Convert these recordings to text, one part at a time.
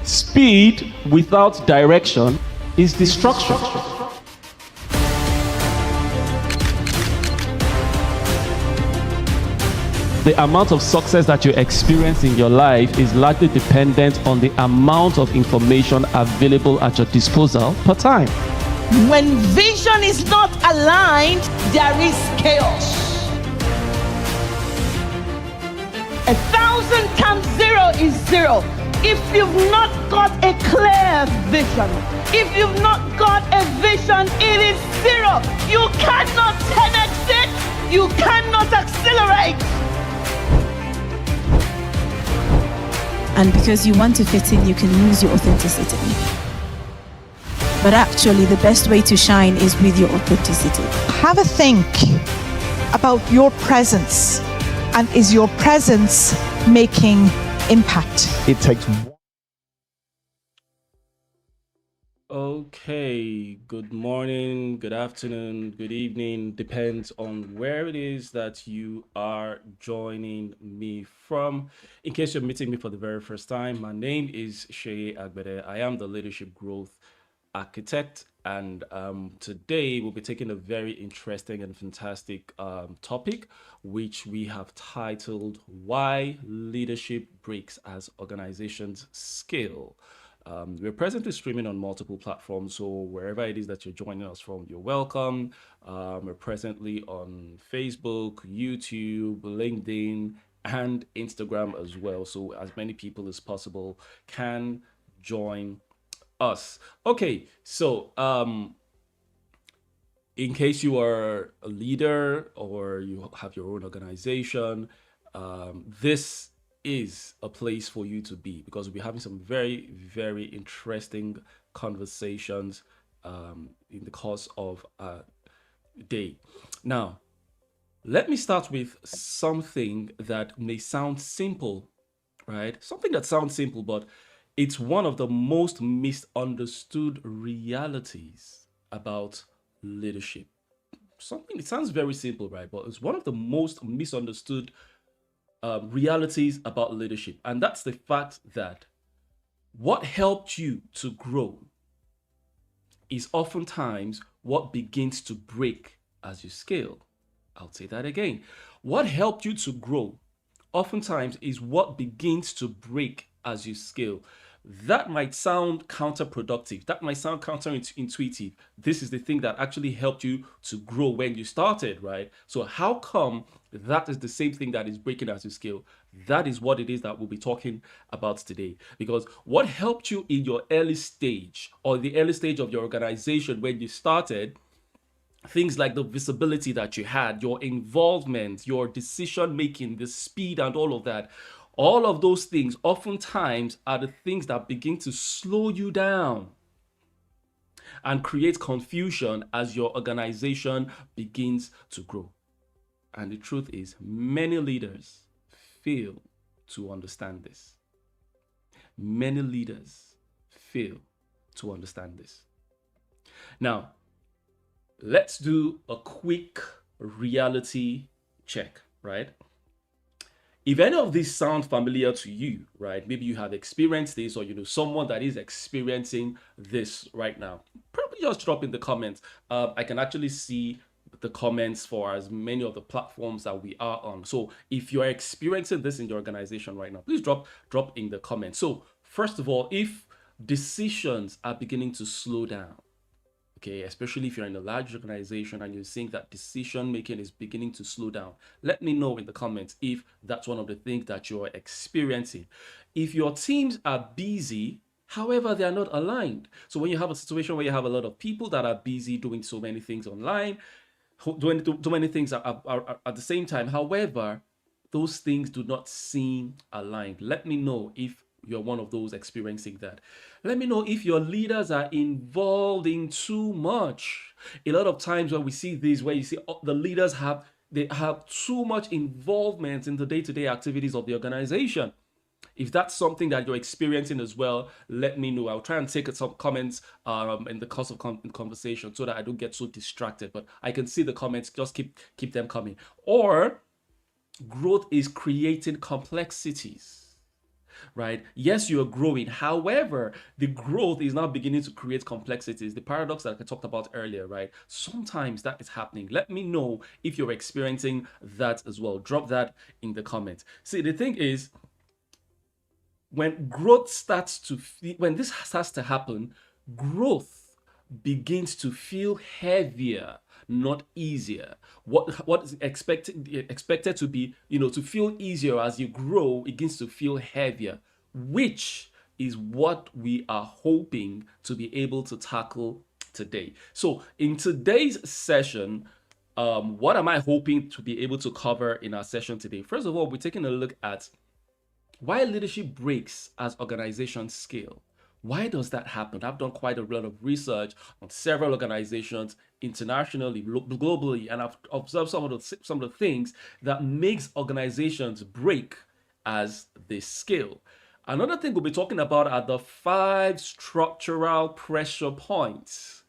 Speed without direction is destruction. The amount of success that you experience in your life is largely dependent on the amount of information available at your disposal per time. When vision is not aligned, there is chaos. 1,000 times 0 is 0. If you've not got a clear vision, if you've not got a vision, it is 0. You cannot 10x it, you cannot accelerate. And because you want to fit in, you can lose your authenticity. But actually, the best way to shine is with your authenticity. Have a think about your presence, and is your presence making impact? It takes. Okay, good morning, good afternoon, good evening, depends on where it is that you are joining me from. In case you're meeting me for the very first time, my name is Seyi Agbede. I am the Leadership Growth Architect, and today we'll be taking a very interesting and fantastic topic, which we have titled Why Leadership Breaks as Organizations Scale. We're presently streaming on multiple platforms, so wherever it is that you're joining us from, you're welcome. We're presently on Facebook, YouTube, LinkedIn, and Instagram as well, so as many people as possible can join us. Okay, so in case you are a leader or you have your own organization, this is a place for you to be, because we'll be having some very, very interesting conversations in the course of a day. Now, let me start with something that may sound simple, right? Something that sounds simple, but it's one of the most misunderstood realities about leadership. It sounds very simple, right? But it's one of the most misunderstood realities about leadership. And that's the fact that what helped you to grow is oftentimes what begins to break as you scale. I'll say that again. What helped you to grow oftentimes is what begins to break as you scale. That might sound counterproductive. That might sound counterintuitive. This is the thing that actually helped you to grow when you started, right? So how come that is the same thing that is breaking as you scale? That is what it is that we'll be talking about today. Because what helped you in your early stage, or the early stage of your organization when you started, things like the visibility that you had, your involvement, your decision making, the speed and all of that, all of those things oftentimes are the things that begin to slow you down and create confusion as your organization begins to grow. And the truth is, many leaders fail to understand this. Many leaders fail to understand this. Now, let's do a quick reality check, right? If any of these sound familiar to you, right, maybe you have experienced this, or you know someone that is experiencing this right now, probably just drop in the comments. I can actually see the comments for as many of the platforms that we are on. So if you're experiencing this in your organization right now, please drop in the comments. So first of all, if decisions are beginning to slow down, okay, especially if you're in a large organization and you're seeing that decision making is beginning to slow down, let me know in the comments if that's one of the things that you're experiencing. If your teams are busy, however, they are not aligned. So when you have a situation where you have a lot of people that are busy doing so many things online, doing too many things are at the same time, however, those things do not seem aligned. Let me know if you're one of those experiencing that. Let me know if your leaders are involved in too much. A lot of times when we see this, where you see the leaders have too much involvement in the day-to-day activities of the organization. If that's something that you're experiencing as well, let me know. I'll try and take some comments in the course of conversation so that I don't get so distracted. But I can see the comments, just keep them coming. Or growth is creating complexities. right? Yes, you are growing. However, the growth is now beginning to create complexities. The paradox that I talked about earlier, right? Sometimes that is happening. Let me know if you're experiencing that as well. Drop that in the comments. See, the thing is, when growth starts to when this starts to happen, growth begins to feel heavier, not easier. What is expected to be, to feel easier as you grow, it begins to feel heavier, which is what we are hoping to be able to tackle today. So in today's session, what am I hoping to be able to cover in our session today? First of all, we're taking a look at why leadership breaks as organizations scale. Why does that happen? I've done quite a lot of research on several organizations internationally, globally, and I've observed some of the things that makes organizations break as they scale. Another thing we'll be talking about are the 5 structural pressure points,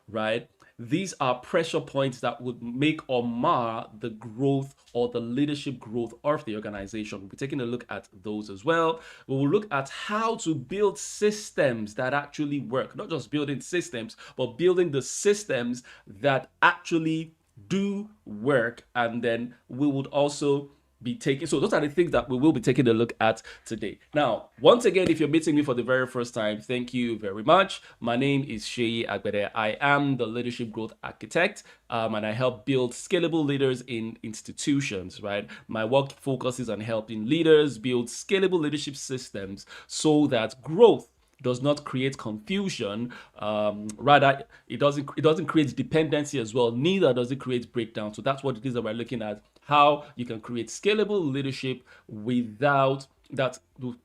right? These are pressure points that would make or mar the growth or the leadership growth of the organization. We'll be taking a look at those as well. We will look at how to build systems that actually work, not just building systems, but building the systems that actually do work. And then we would also be taking. So those are the things that we will be taking a look at today. Now, once again, if you're meeting me for the very first time, thank you very much. My name is Seyi Agbede. I am the leadership growth architect, and I help build scalable leaders in institutions, right? My work focuses on helping leaders build scalable leadership systems so that growth does not create confusion. Rather, it doesn't create dependency as well. Neither does it create breakdown. So that's what it is that we're looking at: how you can create scalable leadership without that to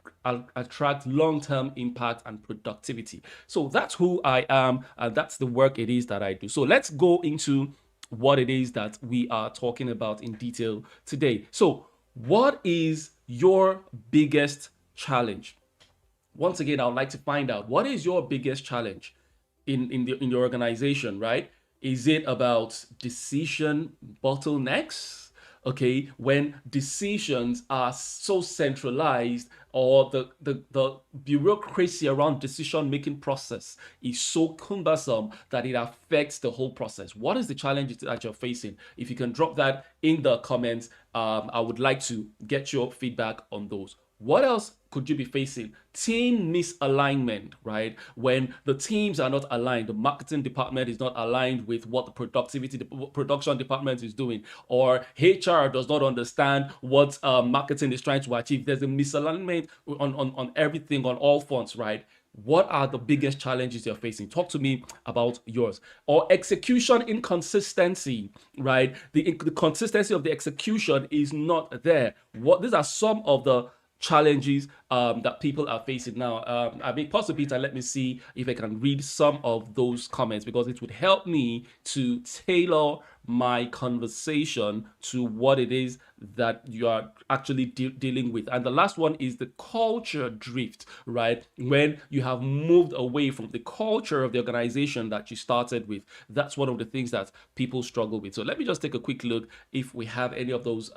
attract long-term impact and productivity. So that's who I am, and that's the work it is that I do. So let's go into what it is that we are talking about in detail today. So, what is your biggest challenge? Once again, I would like to find out, what is your biggest challenge in your organization, right? Is it about decision bottlenecks? Okay, when decisions are so centralized, or the bureaucracy around decision making process is so cumbersome that it affects the whole process. What is the challenge that you're facing? If you can drop that in the comments, I would like to get your feedback on those. What else could you be facing? Team misalignment, right? When the teams are not aligned, the marketing department is not aligned with what the production department is doing, or HR does not understand what marketing is trying to achieve. There's a misalignment on everything, on all fronts, right? What are the biggest challenges you're facing? Talk to me about yours. Or execution inconsistency, right? The consistency of the execution is not there. These are some of the challenges that people are facing now. I may pause a bit and let me see if I can read some of those comments, because it would help me to tailor my conversation to what it is that you are actually dealing with. And the last one is the culture drift, right? When you have moved away from the culture of the organization that you started with. That's one of the things that people struggle with. So let me just take a quick look if we have any of those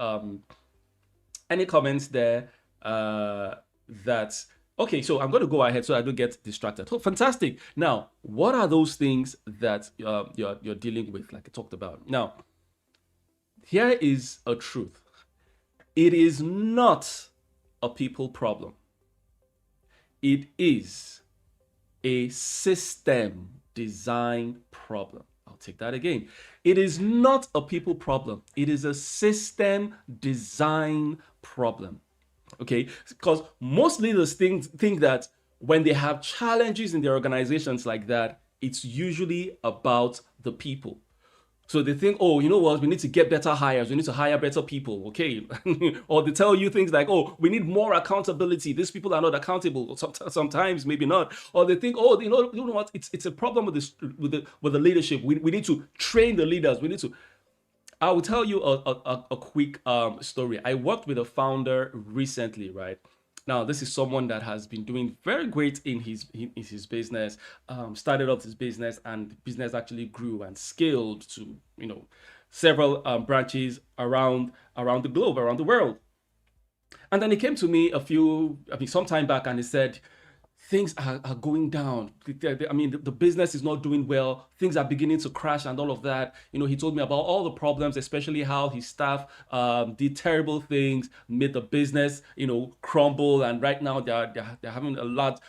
any comments there. Okay, so I'm going to go ahead so I don't get distracted. Oh, fantastic. Now, what are those things that you're dealing with, like I talked about? Now, here is a truth. It is not a people problem. It is a system design problem. I'll take that again. It is not a people problem. It is a system design problem. Okay, because most leaders think that when they have challenges in their organizations like that, it's usually about the people. So they think, oh, you know what, we need to get better hires, we need to hire better people, okay? Or they tell you things like, oh, we need more accountability, these people are not accountable, sometimes maybe not. Or they think, oh, you know what, it's a problem with the leadership. We need to train the leaders. I will tell you a quick story. I worked with a founder recently, right? Now, this is someone that has been doing very great in his business, started up his business, and the business actually grew and scaled to, several branches around the globe, around the world. And then he came to me some time back, and he said, things are going down. I mean, the business is not doing well. Things are beginning to crash and all of that. He told me about all the problems, especially how his staff did terrible things, made the business, crumble. And right now they're having a lot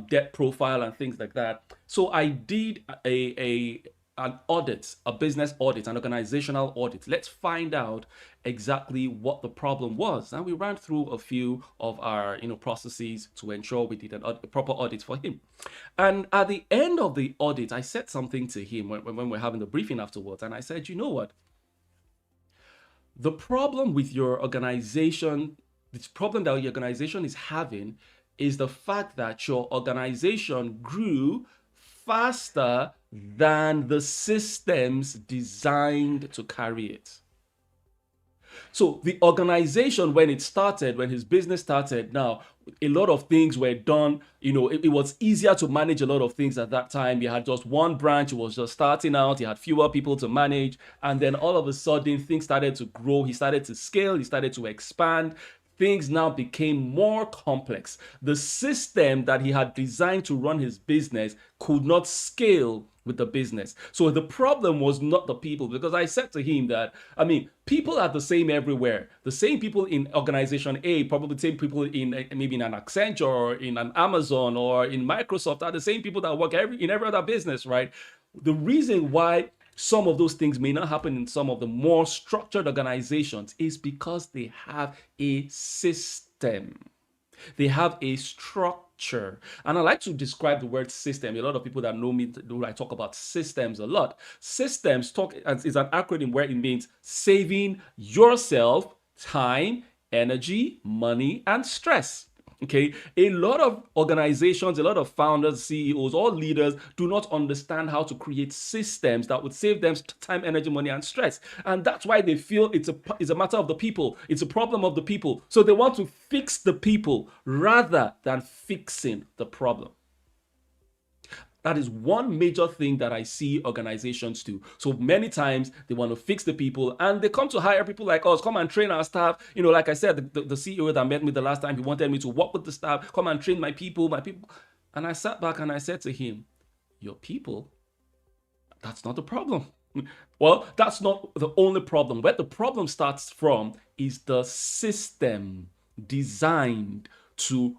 debt profile and things like that. So I did an audit, a business audit, an organizational audit. Let's find out exactly what the problem was. And we ran through a few of our processes to ensure we did a proper audit for him. And at the end of the audit, I said something to him when we're having the briefing afterwards. And I said, you know what? The problem with your organization, this problem that your organization is having, is the fact that your organization grew faster than the systems designed to carry it. So the organization, when his business started, now a lot of things were done. It was easier to manage a lot of things at that time. You had just one branch, it was just starting out, you had fewer people to manage, and then all of a sudden things started to grow. He started to scale, he started to expand. Things now became more complex. The system that he had designed to run his business could not scale with the business. So the problem was not the people, because I said to him that, people are the same everywhere. The same people in organization A, probably the same people in maybe in an Accenture or in an Amazon or in Microsoft are the same people that work in every other business, right? The reason why some of those things may not happen in some of the more structured organizations is because they have a system. They have a structure. And I like to describe the word system. A lot of people that know me, I talk about systems a lot. Systems is an acronym where it means saving yourself time, energy, money, and stress. Okay, a lot of organizations, a lot of founders, CEOs, or leaders do not understand how to create systems that would save them time, energy, money, and stress. And that's why they feel it's a matter of the people. It's a problem of the people. So they want to fix the people rather than fixing the problem. That is one major thing that I see organizations do. So many times they want to fix the people, and they come to hire people like us, come and train our staff. Like I said, the CEO that met me the last time, he wanted me to work with the staff, come and train my people. And I sat back and I said to him, your people, that's not the problem. Well, that's not the only problem. Where the problem starts from is the system designed to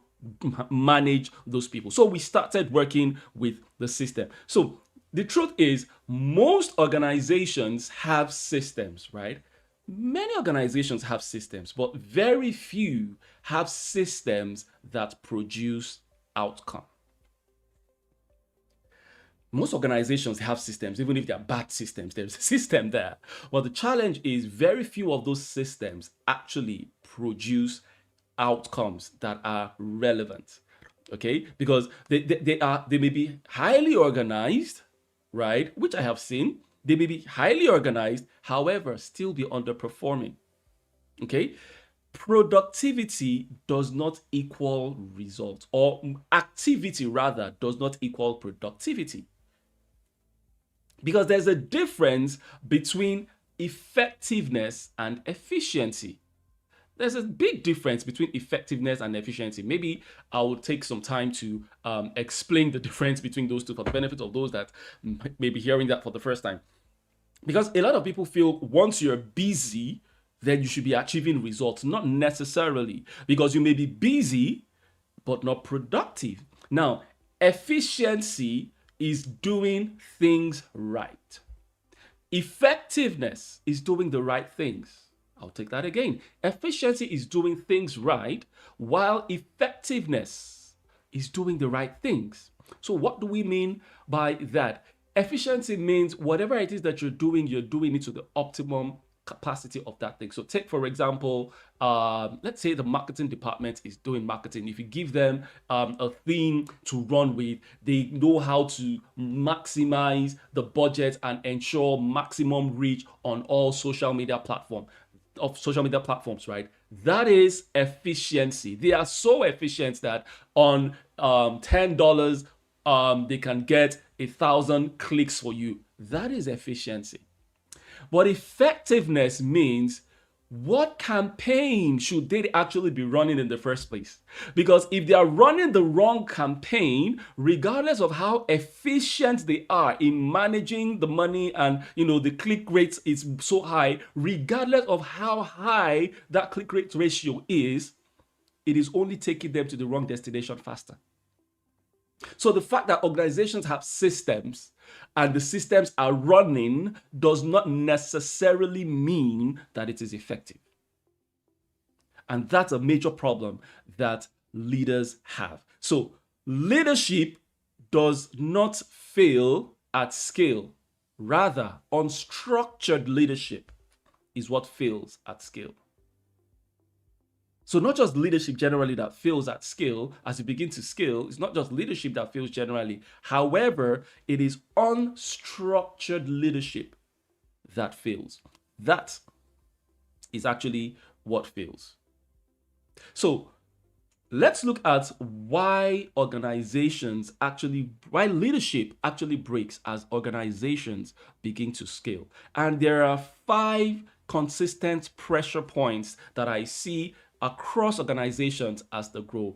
manage those people. So we started working with the system. So the truth is, most organizations have systems, right? Many organizations have systems, but very few have systems that produce outcome. Most organizations have systems, even if they're bad systems, there's a system there. But the challenge is very few of those systems actually produce outcomes that are relevant. Okay, because they may be highly organized, right, which I have seen. They may be highly organized, however still be underperforming. Okay, productivity does not equal result, or activity rather does not equal productivity, because there's a difference between effectiveness and efficiency. There's a big difference between effectiveness and efficiency. Maybe I will take some time to explain the difference between those two for the benefit of those that may be hearing that for the first time. Because a lot of people feel once you're busy, then you should be achieving results. Not necessarily, because you may be busy, but not productive. Now, efficiency is doing things right. Effectiveness is doing the right things. I'll take that again. Efficiency is doing things right, while effectiveness is doing the right things. So what do we mean by that? Efficiency means whatever it is that you're doing it to the optimum capacity of that thing. So take, for example, let's say the marketing department is doing marketing. If you give them a theme to run with, they know how to maximize the budget and ensure maximum reach on all social media platforms, right? That is efficiency. They are so efficient that on $10, they can get 1,000 clicks for you. That is efficiency. But effectiveness means what campaign should they actually be running in the first place? Because if they are running the wrong campaign, regardless of how efficient they are in managing the money and the click rate is so high, regardless of how high that click rate ratio is, it is only taking them to the wrong destination faster. So the fact that organizations have systems and the systems are running does not necessarily mean that it is effective. And that's a major problem that leaders have. So leadership does not fail at scale. Rather, unstructured leadership is what fails at scale. So not just leadership generally that fails at scale. As you begin to scale, it's not just leadership that fails generally. However, it is unstructured leadership that fails. That is actually what fails. So let's look at why leadership actually breaks as organizations begin to scale. And there are 5 consistent pressure points that I see across organizations as they grow.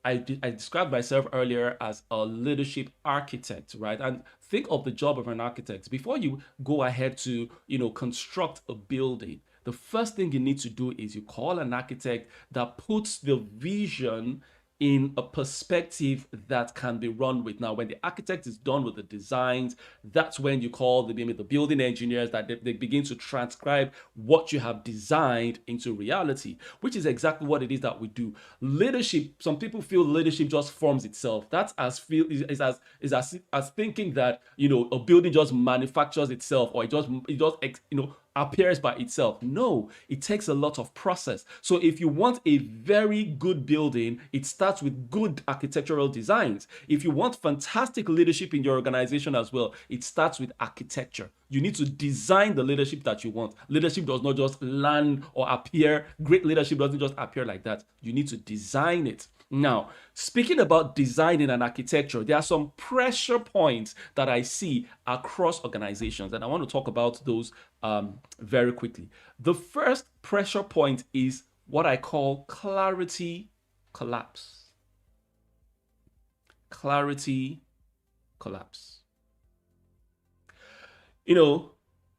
I described myself earlier as a leadership architect, right? And think of the job of an architect. Before you go ahead to, construct a building, the first thing you need to do is you call an architect that puts the vision in a perspective that can be run with. Now, when the architect is done with the designs, that's when you call the building engineers, that they begin to transcribe what you have designed into reality, which is exactly what it is that we do. Leadership, some people feel leadership just forms itself. That's as thinking that, a building just manufactures itself, or it just appears by itself. No, it takes a lot of process. So if you want a very good building, it starts with good architectural designs. If you want fantastic leadership in your organization as well, it starts with architecture. You need to design the leadership that you want. Leadership does not just land or appear. Great leadership doesn't just appear like that. You need to design it. Now, speaking about designing and architecture, there are some pressure points that I see across organizations, and I want to talk about those very quickly. The first pressure point is what I call clarity collapse. Clarity collapse.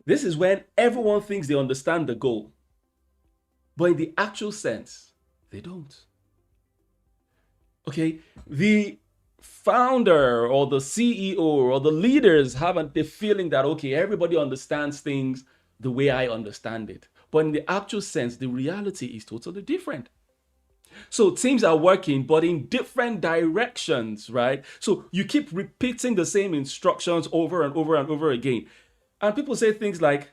This is when everyone thinks they understand the goal, but in the actual sense, they don't. Okay, the founder or the CEO or the leaders have the feeling that, okay, everybody understands things the way I understand it. But in the actual sense, the reality is totally different. So teams are working, but in different directions, right? So you keep repeating the same instructions over and over and over again. And people say things like,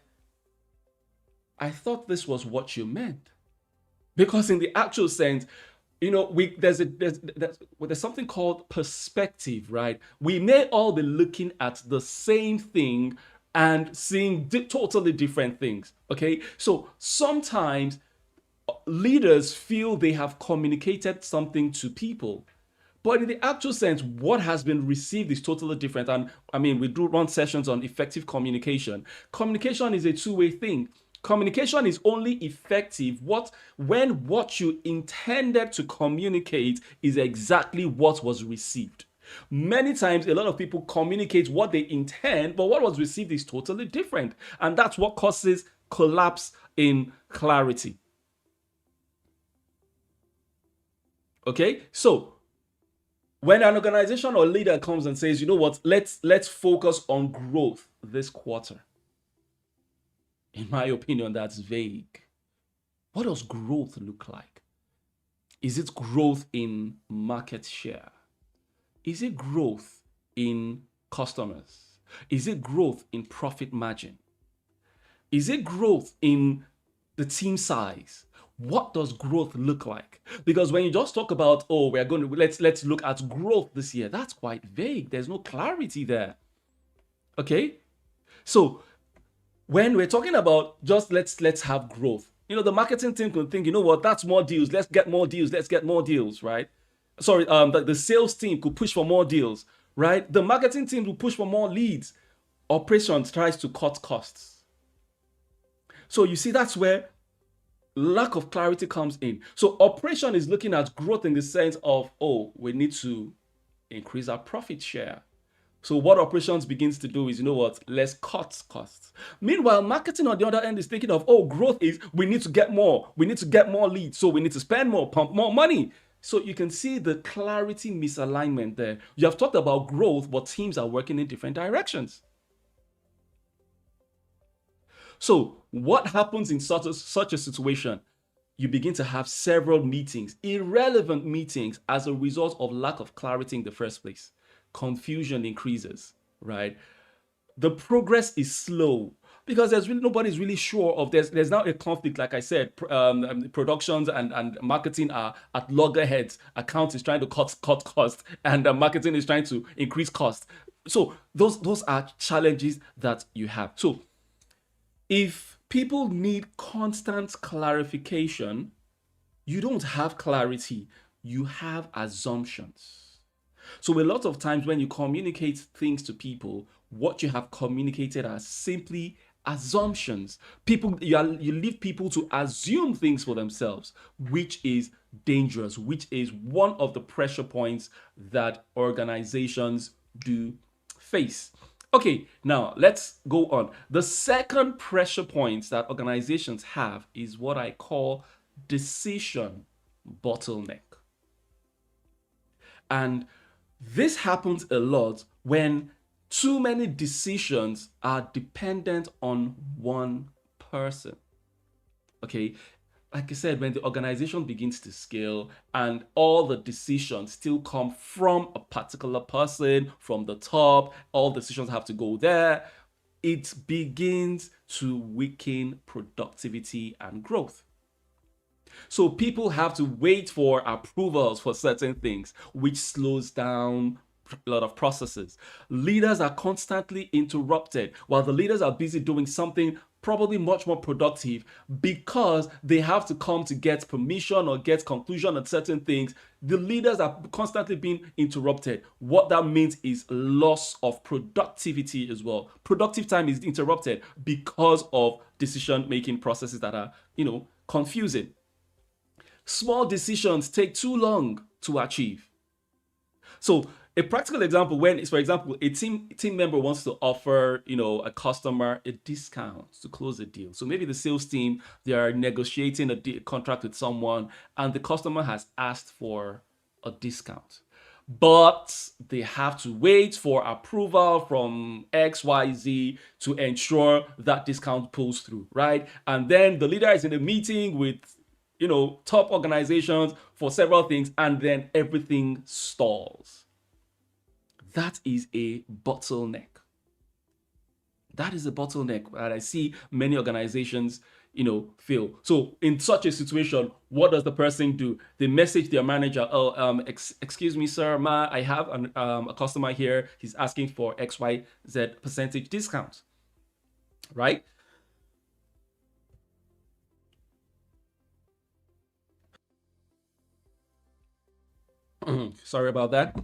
I thought this was what you meant. Because in the actual sense, there's something called perspective, right? We may all be looking at the same thing and seeing totally different things, okay? So sometimes leaders feel they have communicated something to people, but in the actual sense, what has been received is totally different. And we do run sessions on effective communication. Communication is a two-way thing. Communication is only effective when what you intended to communicate is exactly what was received. Many times, a lot of people communicate what they intend, but what was received is totally different. And that's what causes collapse in clarity. Okay, so when an organization or leader comes and says, let's focus on growth this quarter. In my opinion, that's vague. What does growth look like? Is it growth in market share? Is it growth in customers? Is it growth in profit margin? Is it growth in the team size? What does growth look like? Because when you just talk about, let's look at growth this year, that's quite vague. There's no clarity there. Okay? So when we're talking about just let's have growth, the marketing team could think, that's more deals. Let's get more deals. Let's get more deals, right? Sorry, the sales team could push for more deals, right? The marketing team will push for more leads. Operations tries to cut costs. So you see, that's where lack of clarity comes in. So operation is looking at growth in the sense of, oh, we need to increase our profit share. So what operations begins to do is, you know what, let's cut costs. Meanwhile, marketing on the other end is thinking of, oh, growth is we need to get more. We need to get more leads. So we need to spend more, pump more money. So you can see the clarity misalignment there. You have talked about growth, but teams are working in different directions. So what happens in such a situation? You begin to have several meetings, irrelevant meetings, as a result of lack of clarity in the first place. Confusion increases, right? The progress is slow because nobody's really sure of there's now a conflict. Like I said, productions and marketing are at loggerheads. Account is trying to cut cost, and marketing is trying to increase cost. So those are challenges that you have. So if people need constant clarification, you don't have clarity, you have assumptions. So a lot of times when you communicate things to people, what you have communicated are simply assumptions. You leave people to assume things for themselves, which is dangerous, which is one of the pressure points that organizations do face. Okay, now let's go on. The second pressure point that organizations have is what I call decision bottleneck. And this happens a lot when too many decisions are dependent on one person. Okay, like I said, when the organization begins to scale and all the decisions still come from a particular person, from the top, all decisions have to go there, it begins to weaken productivity and growth. So people have to wait for approvals for certain things, which slows down a lot of processes. Leaders are constantly interrupted while the leaders are busy doing something probably much more productive because they have to come to get permission or get conclusion on certain things. The leaders are constantly being interrupted. What that means is loss of productivity as well. Productive time is interrupted because of decision-making processes that are, confusing. Small decisions take too long to achieve. So a practical example, when, for example, a team member wants to offer, a customer a discount to close a deal. So maybe the sales team, they are negotiating a contract with someone and the customer has asked for a discount. But they have to wait for approval from XYZ to ensure that discount pulls through, right? And then the leader is in a meeting with top organizations for several things, and then everything stalls. That is a bottleneck. That is a bottleneck that I see many organizations, feel. So in such a situation, what does the person do? They message their manager, excuse me, sir, I have a customer here. He's asking for XYZ percentage discount, right? Sorry about that.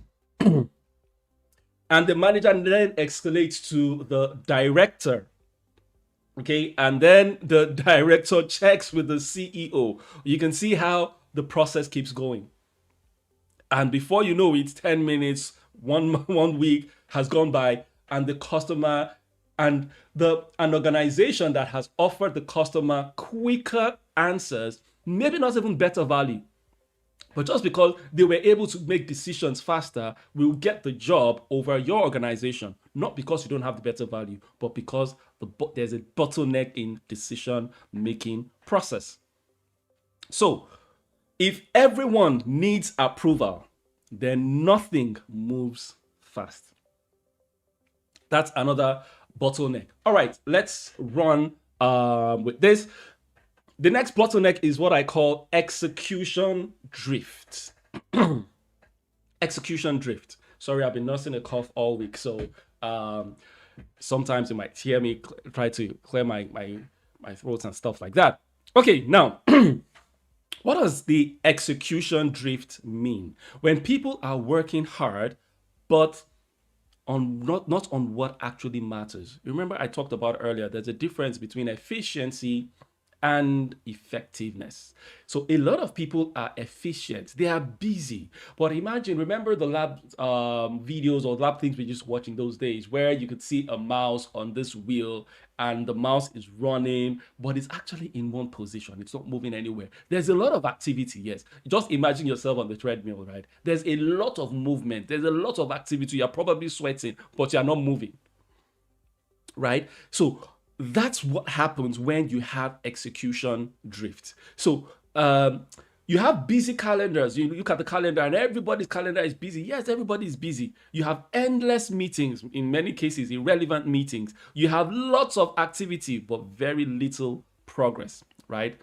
And the manager then escalates to the director. Okay, and then the director checks with the CEO. You can see how the process keeps going. And before you know it, 10 minutes, one week has gone by, and the customer and an organization that has offered the customer quicker answers, maybe not even better value, but just because they were able to make decisions faster, will get the job over your organization. Not because you don't have the better value, but because there's a bottleneck in decision-making process. So, if everyone needs approval, then nothing moves fast. That's another bottleneck. All right, let's run with this. The next bottleneck is what I call execution drift. Execution drift. Sorry, I've been nursing a cough all week, so sometimes you might hear me try to clear my throat and stuff like that. Okay, now, what does the execution drift mean? When people are working hard, but not on what actually matters. Remember I talked about earlier, there's a difference between efficiency and effectiveness. So a lot of people are efficient, they are busy. But imagine, remember the lab videos or lab things we just watching those days where you could see a mouse on this wheel and the mouse is running, but it's actually in one position. It's not moving anywhere. There's a lot of activity, yes. Just imagine yourself on the treadmill, right? There's a lot of movement. There's a lot of activity. You're probably sweating, but you're not moving, right? So that's what happens when you have execution drift. So you have busy calendars. You look at the calendar and everybody's calendar is busy. Yes, everybody is busy. You have endless meetings, in many cases, irrelevant meetings. You have lots of activity, but very little progress, right?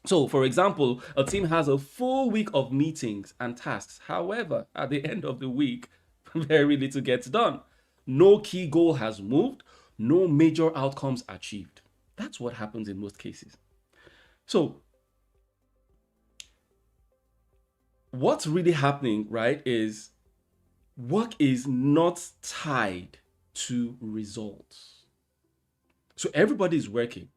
So, for example, a team has a full week of meetings and tasks. However, at the end of the week, very little gets done. No key goal has moved, no major outcomes achieved. That's what happens in most cases. So, what's really happening, right, is work is not tied to results. So, everybody is working,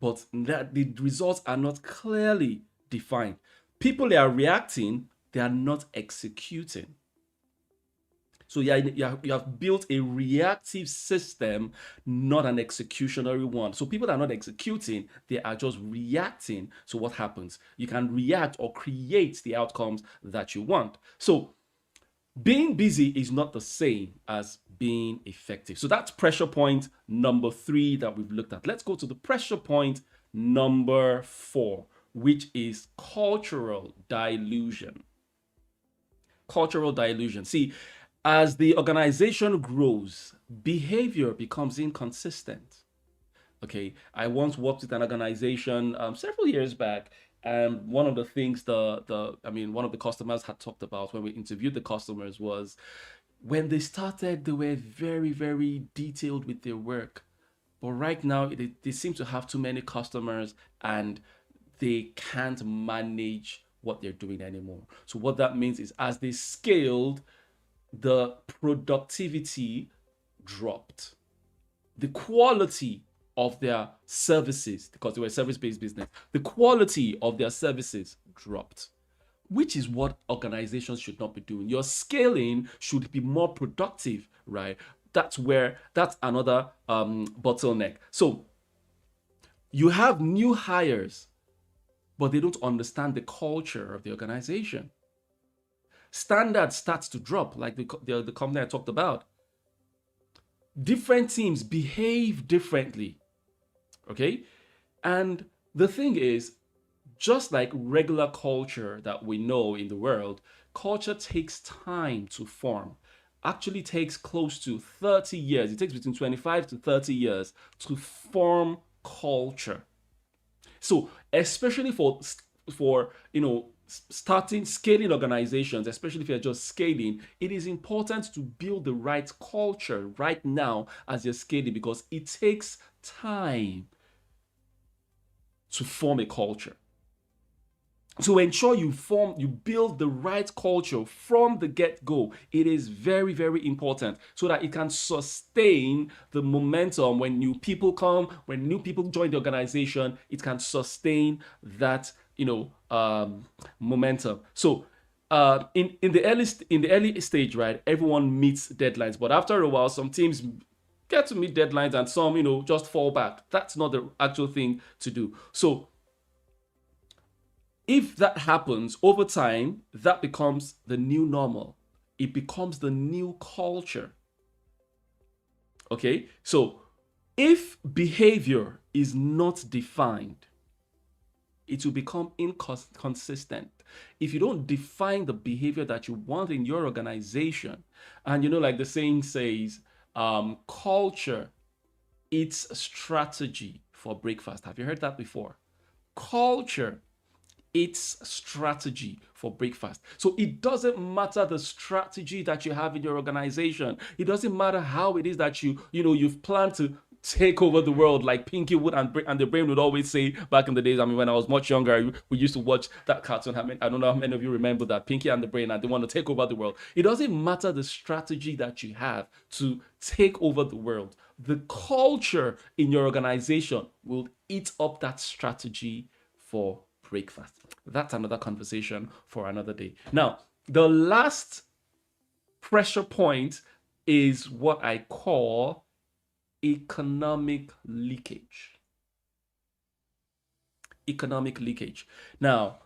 but the results are not clearly defined. People are reacting, they are not executing. So you have built a reactive system, not an executionary one. So people are not executing, they are just reacting. So what happens? You can react or create the outcomes that you want. So being busy is not the same as being effective. So that's pressure point number 3 that we've looked at. Let's go to the pressure point number 4, which is cultural dilution. Cultural dilution. See, as the organization grows, behavior becomes inconsistent. Okay, I once worked with an organization several years back, and one of the things one of the customers had talked about when we interviewed the customers was when they started, they were very, very detailed with their work. But right now, they seem to have too many customers and they can't manage what they're doing anymore. So what that means is as they scaled, the productivity dropped. The quality of their services, because they were a service-based business, the quality of their services dropped, which is what organizations should not be doing. Your scaling should be more productive, right? That's another bottleneck. So you have new hires, but they don't understand the culture of the organization. Standard starts to drop, like the company I talked about. Different teams behave differently, okay? And the thing is, just like regular culture that we know in the world, culture takes time to form. Actually takes close to 30 years. It takes between 25 to 30 years to form culture. So, especially for scaling organizations, especially if you're just scaling, it is important to build the right culture right now as you're scaling, because it takes time to form a culture. To ensure you build the right culture from the get-go, it is very, very important so that it can sustain the momentum when new people come, when new people join the organization, it can sustain that momentum. So in the early stage, right, everyone meets deadlines, but after a while, some teams get to meet deadlines and some just fall back. That's not the actual thing to do. So if that happens over time, that becomes the new normal. It becomes the new culture. Okay, so if behavior is not defined, it will become inconsistent. If you don't define the behavior that you want in your organization, and like the saying says, culture eats strategy for breakfast. Have you heard that before? Culture eats strategy for breakfast. So it doesn't matter the strategy that you have in your organization. It doesn't matter how it is that you've planned to take over the world like Pinky would and the Brain would always say back in the days. I mean, when I was much younger, we used to watch that cartoon. I don't know how many of you remember that, Pinky and the Brain, and they want to take over the world. It doesn't matter the strategy that you have to take over the world. The culture in your organization will eat up that strategy for breakfast. That's another conversation for another day. Now, the last pressure point is what I call economic leakage. Economic leakage. Now,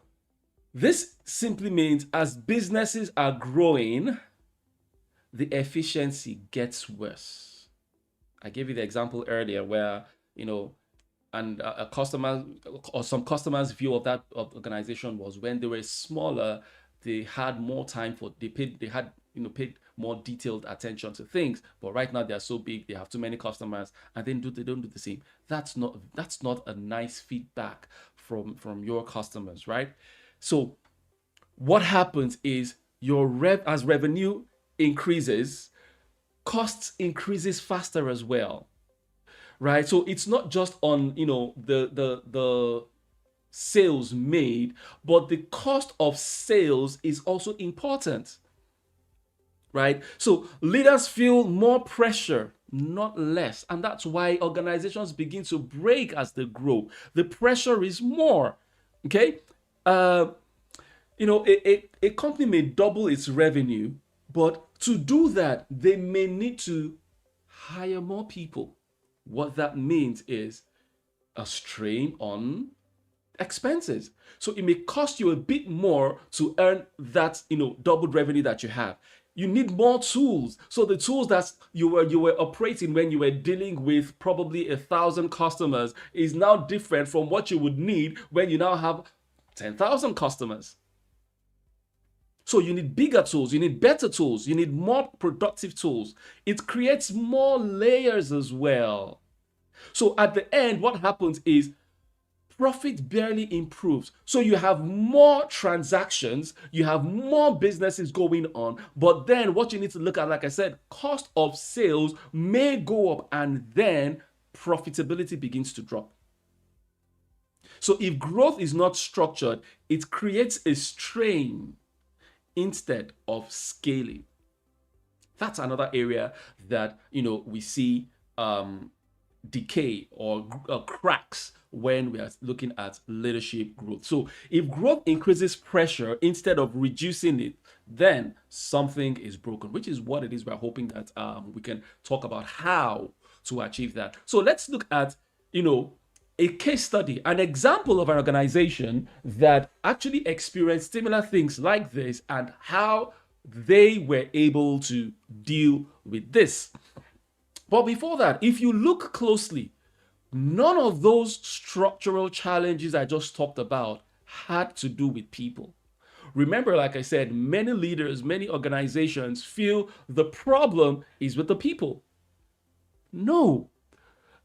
this simply means as businesses are growing, the efficiency gets worse. I gave you the example earlier where, and a customer or some customers' view of that organization was when they were smaller, they had more time paid more detailed attention to things. But right now they're so big, they have too many customers, and they don't do the same. That's not a nice feedback from your customers, right? So what happens is as revenue increases, costs increases faster as well, right? So it's not just on the sales made, but the cost of sales is also important, right? So leaders feel more pressure, not less, and that's why organizations begin to break as they grow. The pressure is more. Okay, a company may double its revenue, but to do that, they may need to hire more people. What that means is a strain on expenses. So it may cost you a bit more to earn that, doubled revenue that you have. You need more tools. So the tools that you were operating when you were dealing with probably 1,000 customers is now different from what you would need when you now have 10,000 customers. So you need bigger tools, you need better tools, you need more productive tools. It creates more layers as well. So at the end, what happens is profit barely improves. So you have more transactions, you have more businesses going on, but then what you need to look at, like I said, cost of sales may go up and then profitability begins to drop. So if growth is not structured, it creates a strain instead of scaling. That's another area that we see decay or cracks when we are looking at leadership growth. So if growth increases pressure instead of reducing it, then something is broken, which is what it is we're hoping that we can talk about how to achieve that. So let's look at a case study, an example of an organization that actually experienced similar things like this and how they were able to deal with this. But before that, if you look closely, none of those structural challenges I just talked about had to do with people. Remember, like I said, many leaders, many organizations feel the problem is with the people. No.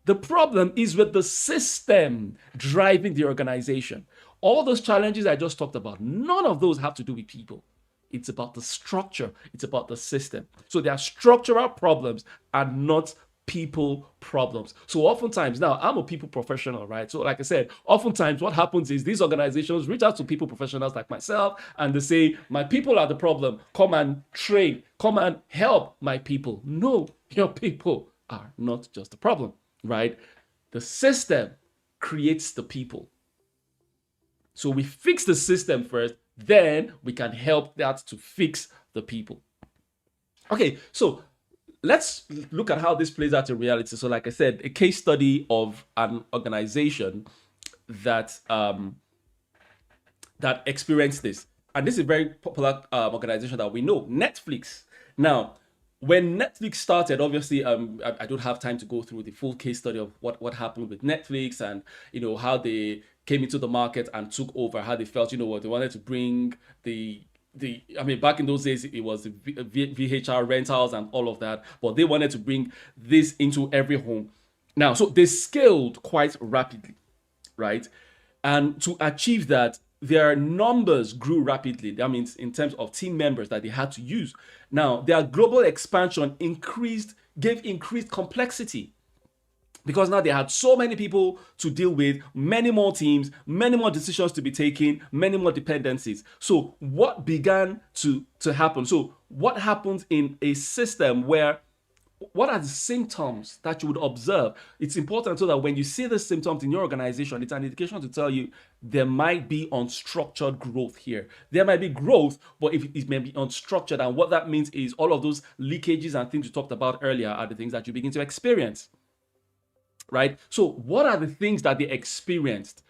The problem is with the system driving the organization. All those challenges I just talked about, none of those have to do with people. It's about the structure. It's about the system. So there are structural problems and not people problems. So oftentimes, now I'm a people professional, right? So like I said, oftentimes what happens is these organizations reach out to people professionals like myself and they say, my people are the problem. Come and train. Come and help my people. No, your people are not just the problem. Right? The system creates the people. So we fix the system first, then we can help that to fix the people. Okay, so let's look at how this plays out in reality. So like I said, a case study of an organization that that experienced this. And this is a very popular organization that we know, Netflix. Now, when Netflix started, obviously, I don't have time to go through the full case study of what happened with Netflix and, how they came into the market and took over, how they felt, they wanted to bring back in those days, it was the VHR rentals and all of that, but they wanted to bring this into every home. Now, so they scaled quite rapidly, right? And to achieve that, their numbers grew rapidly. That means in terms of team members that they had to use. Now, their global expansion gave increased complexity. because now they had so many people to deal with, many more teams, many more decisions to be taken, many more dependencies. So what began to happen? So what happens in a system where, what are the symptoms that you would observe? It's important so that when you see the symptoms in your organization, it's an indication to tell you there might be unstructured growth here. There might be growth, but if it may be unstructured, and what that means is all of those leakages and things we talked about earlier are the things that you begin to experience. Right? So what are the things that they experienced?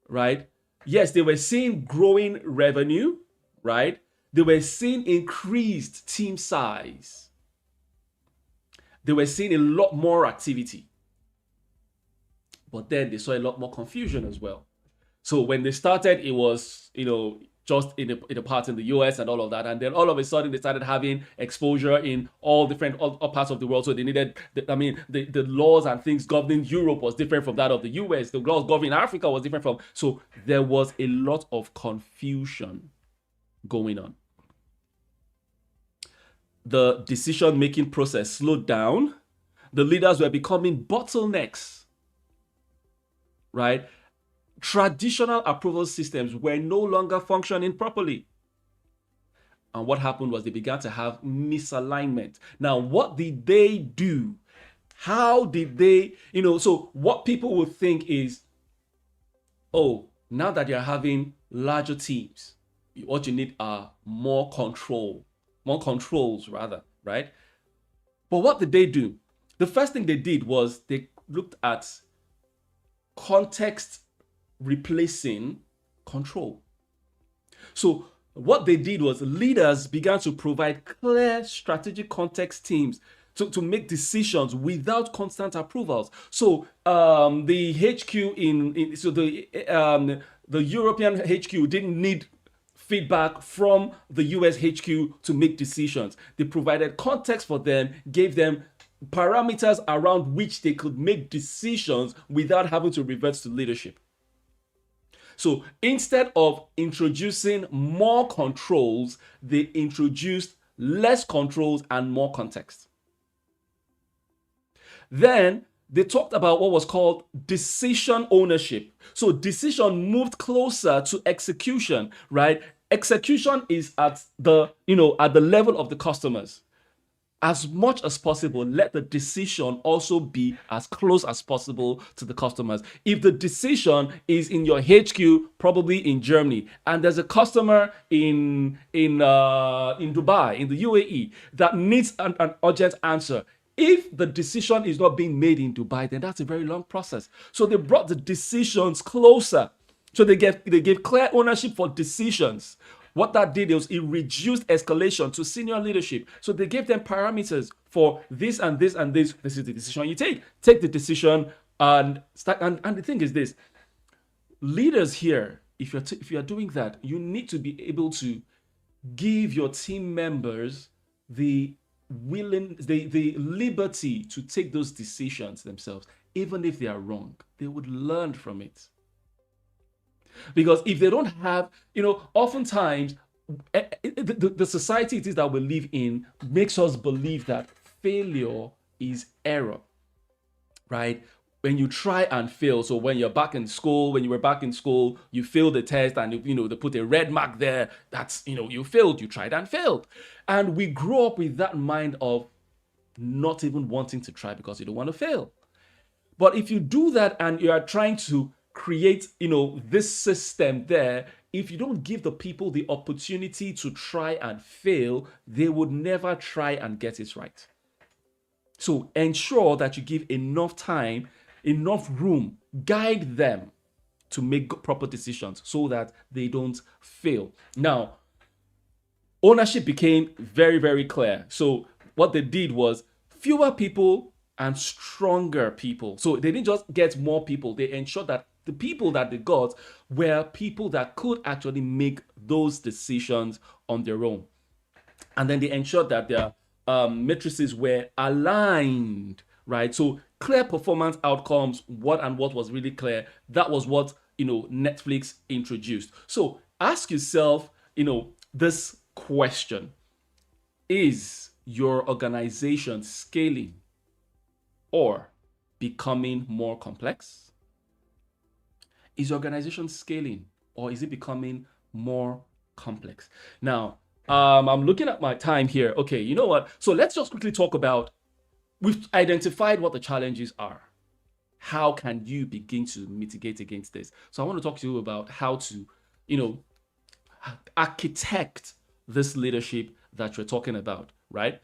Right? Yes, they were seeing growing revenue, right? They were seeing increased team size. They were seeing a lot more activity. But then they saw a lot more confusion as well. So when they started, it was, just in a part in the US and all of that. And then all of a sudden, they started having exposure in all parts of the world. So they needed, the laws and things governing Europe was different from that of the US. The laws governing Africa was different from. So there was a lot of confusion going on. The decision-making process slowed down. The leaders were becoming bottlenecks, right? Traditional approval systems were no longer functioning properly. And what happened was they began to have misalignment. Now, what did they do? How did they, so what people would think is, oh, now that you're having larger teams, what you need are more controls rather, right? But what did they do? The first thing they did was they looked at context replacing control. So what they did was leaders began to provide clear strategic context teams to make decisions without constant approvals. So the HQ the European HQ didn't need feedback from the US HQ to make decisions. They provided context for them, gave them parameters around which they could make decisions without having to revert to leadership. So instead of introducing more controls, they introduced less controls and more context. Then they talked about what was called decision ownership. So decision moved closer to execution, right? Execution is at the level of the customers. As much as possible, let the decision also be as close as possible to the customers. If the decision is in your HQ, probably in Germany, and there's a customer in Dubai, in the UAE, that needs an urgent answer, if the decision is not being made in Dubai, then that's a very long process. So they brought the decisions closer. So they gave clear ownership for decisions. What that did was it reduced escalation to senior leadership. So they gave them parameters for this and this and this. This is the decision you take. Take the decision and start. And the thing is this: leaders here, if you're doing that, you need to be able to give your team members the liberty to take those decisions themselves, even if they are wrong. They would learn from it. Because if they don't have, oftentimes the society it is that we live in makes us believe that failure is error, right? When you try and fail, so when you were back in school, you failed the test and they put a red mark there. That's, you failed, you tried and failed. And we grow up with that mind of not even wanting to try because you don't want to fail. But if you do that and you are trying to create, this system there, if you don't give the people the opportunity to try and fail, they would never try and get it right. So ensure that you give enough time, enough room, guide them to make proper decisions so that they don't fail. Now, ownership became very, very clear. So what they did was fewer people and stronger people. So they didn't just get more people, they ensured that the people that they got were people that could actually make those decisions on their own. And then they ensured that their matrices were aligned, right? So clear performance outcomes, what was really clear. That was what, Netflix introduced. So ask yourself, this question: is your organization scaling or becoming more complex? Is your organization scaling, or is it becoming more complex? Now, I'm looking at my time here. Okay, you know what? So let's just quickly talk about, we've identified what the challenges are. How can you begin to mitigate against this? So I want to talk to you about how to, architect this leadership that you're talking about, right?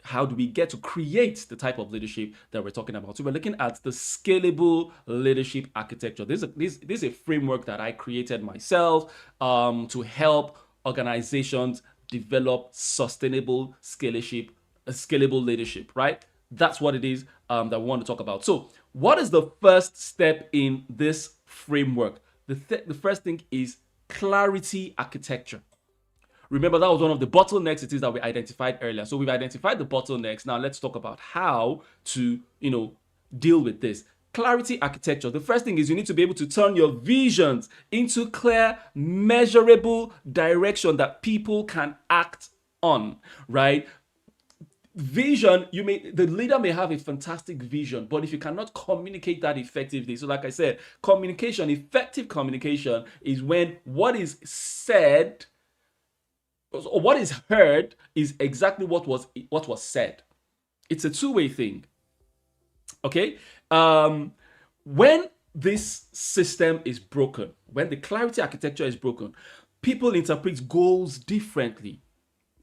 How do we get to create the type of leadership that we're talking about? So we're looking at the scalable leadership architecture. This is a framework that I created myself to help organizations develop sustainable scalable leadership, right? That's what it is that we want to talk about. So what is the first step in this framework? The first thing is clarity architecture. Remember, that was one of the bottlenecks it is that we identified earlier. So we've identified the bottlenecks. Now let's talk about how to, deal with this. Clarity architecture. The first thing is you need to be able to turn your visions into clear, measurable direction that people can act on, right? Vision, the leader may have a fantastic vision, but if you cannot communicate that effectively, so like I said, effective communication is when what is said or what is heard is exactly what was said. It's a two-way thing. Okay? When this system is broken, when the clarity architecture is broken, people interpret goals differently.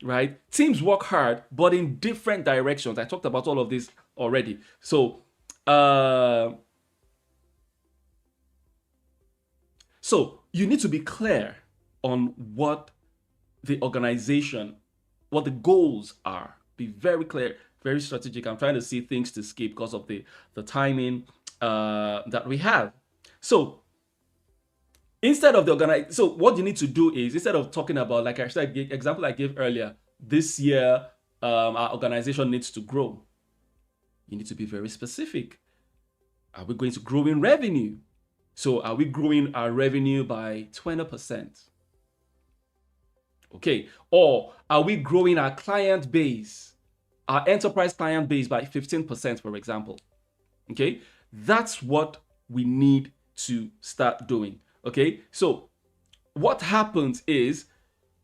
Right? Teams work hard, but in different directions. I talked about all of this already. So you need to be clear on what the organization, what the goals are. Be very clear, very strategic. I'm trying to see things to skip because of the timing that we have. So instead of so what you need to do is, instead of talking about, like I said, the example I gave earlier, this year our organization needs to grow. You need to be very specific. Are we going to grow in revenue? So are we growing our revenue by 20%? Okay. Or are we growing our client base, our enterprise client base by 15%, for example? Okay. That's what we need to start doing. Okay, so what happens is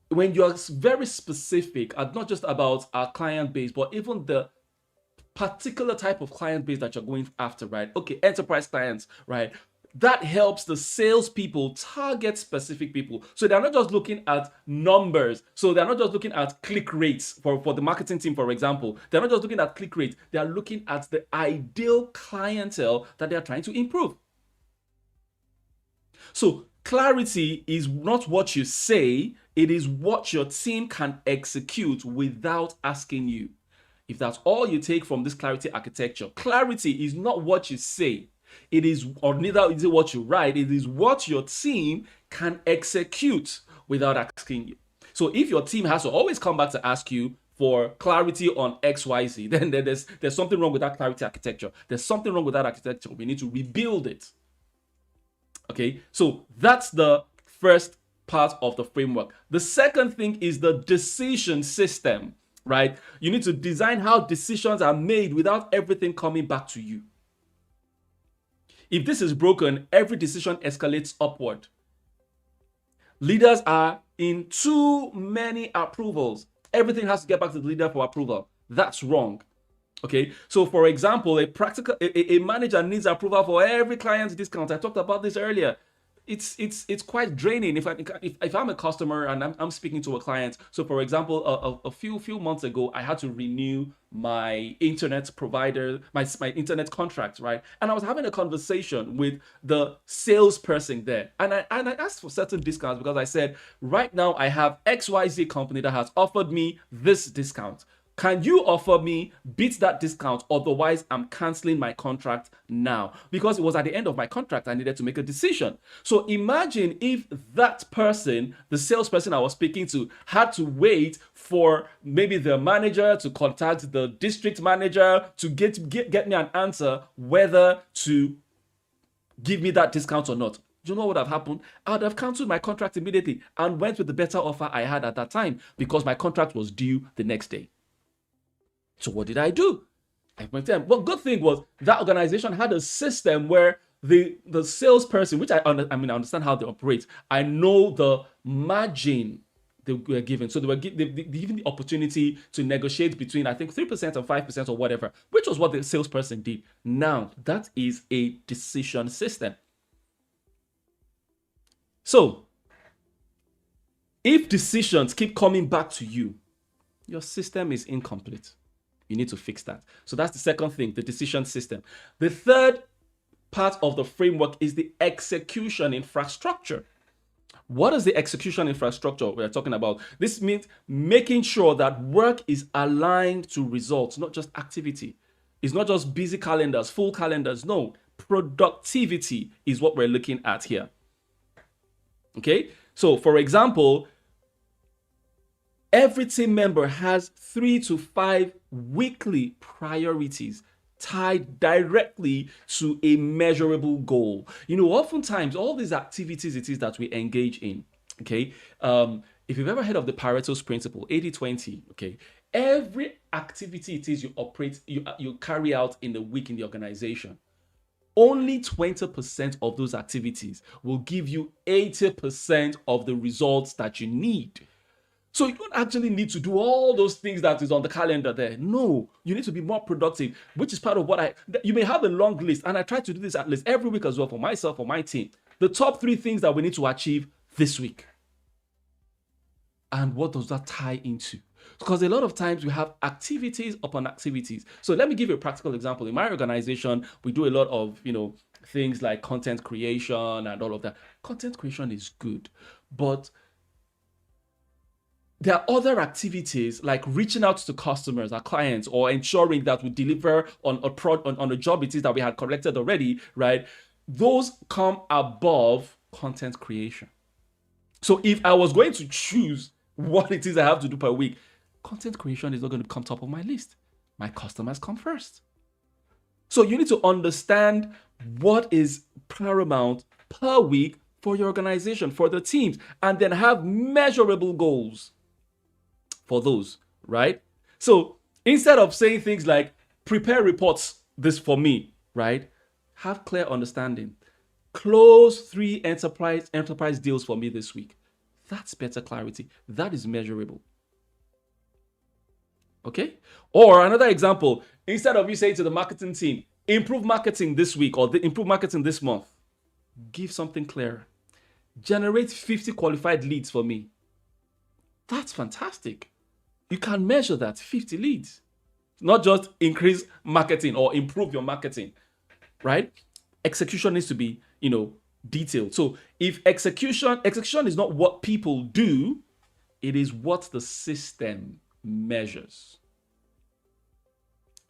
when you're very specific, and not just about our client base, but even the particular type of client base that you're going after, right? Okay, enterprise clients, right? That helps the salespeople target specific people. So they're not just looking at numbers. So they're not just looking at click rates for the marketing team, for example. They're not just looking at click rates. They're looking at the ideal clientele that they're trying to improve. So clarity is not what you say, it is what your team can execute without asking you. If that's all you take from this clarity architecture, clarity is not what you say. It is, or neither is it what you write, it is what your team can execute without asking you. So if your team has to always come back to ask you for clarity on XYZ, then there's something wrong with that clarity architecture. There's something wrong with that architecture. We need to rebuild it. Okay, so that's the first part of the framework. The second thing is the decision system, right? You need to design how decisions are made without everything coming back to you. If this is broken, every decision escalates upward. Leaders are in too many approvals. Everything has to get back to the leader for approval. That's wrong. Okay, so for example, a manager needs approval for every client's discount. I talked about this earlier. It's quite draining if I'm a customer and I'm speaking to a client. So for example, a few months ago, I had to renew my internet provider, my internet contract, right? And I was having a conversation with the salesperson there, and I asked for certain discounts because I said, right now I have XYZ company that has offered me this discount. Can you offer me, beat that discount? Otherwise, I'm canceling my contract now. Because it was at the end of my contract, I needed to make a decision. So imagine if that person, the salesperson I was speaking to, had to wait for maybe the manager to contact the district manager to get me an answer whether to give me that discount or not. Do you know what would have happened? I would have canceled my contract immediately and went with the better offer I had at that time because my contract was due the next day. So what did I do? 5.10. But good thing was that organization had a system where the salesperson, which I understand how they operate. I know the margin they were given. So they were given the opportunity to negotiate between, I think, 3% and 5% or whatever, which was what the salesperson did. Now, that is a decision system. So, if decisions keep coming back to you, your system is incomplete. You need to fix that. So that's the second thing, the decision system. The third part of the framework is the execution infrastructure. What is the execution infrastructure we're talking about? This means making sure that work is aligned to results, not just activity. It's not just busy calendars, full calendars. No, productivity is what we're looking at here. Okay? So, for example, every team member has 3 to 5 weekly priorities tied directly to a measurable goal. Oftentimes, all these activities it is that we engage in, okay? If you've ever heard of the Pareto's principle, 80-20, okay? Every activity it is you carry out in the week in the organization, only 20% of those activities will give you 80% of the results that you need. So you don't actually need to do all those things that is on the calendar there. No, you need to be more productive, which is part of what you may have a long list, and I try to do this at least every week as well for myself, for my team. The top 3 things that we need to achieve this week. And what does that tie into? Because a lot of times we have activities upon activities. So let me give you a practical example. In my organization, we do a lot of, things like content creation and all of that. Content creation is good, but there are other activities like reaching out to customers, our clients, or ensuring that we deliver on a job it is that we had collected already, right? Those come above content creation. So if I was going to choose what it is I have to do per week, content creation is not going to come top of my list. My customers come first. So you need to understand what is paramount per week for your organization, for the teams, and then have measurable goals for those, right? So instead of saying things like prepare reports this for me, right? Have clear understanding. Close 3 enterprise deals for me this week. That's better clarity. That is measurable. Okay? Or another example, instead of you saying to the marketing team, improve marketing this week or improve marketing this month, give something clearer. Generate 50 qualified leads for me. That's fantastic. You can measure that, 50 leads. Not just increase marketing or improve your marketing, right? Execution needs to be, detailed. So if execution is not what people do, it is what the system measures.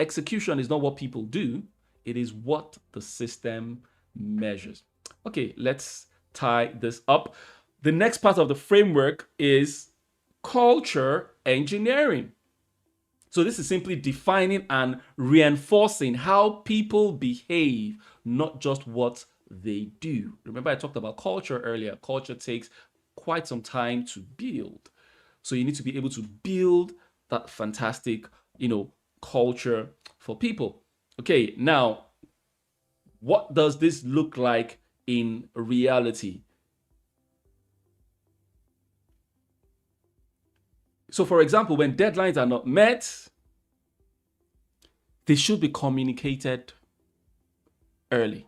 Execution is not what people do, it is what the system measures. Okay, let's tie this up. The next part of the framework is culture engineering. So this is simply defining and reinforcing how people behave, not just what they do. Remember I talked about culture earlier. Culture takes quite some time to build. So you need to be able to build that fantastic, culture for people. Okay, now, what does this look like in reality? So, for example, when deadlines are not met, they should be communicated early.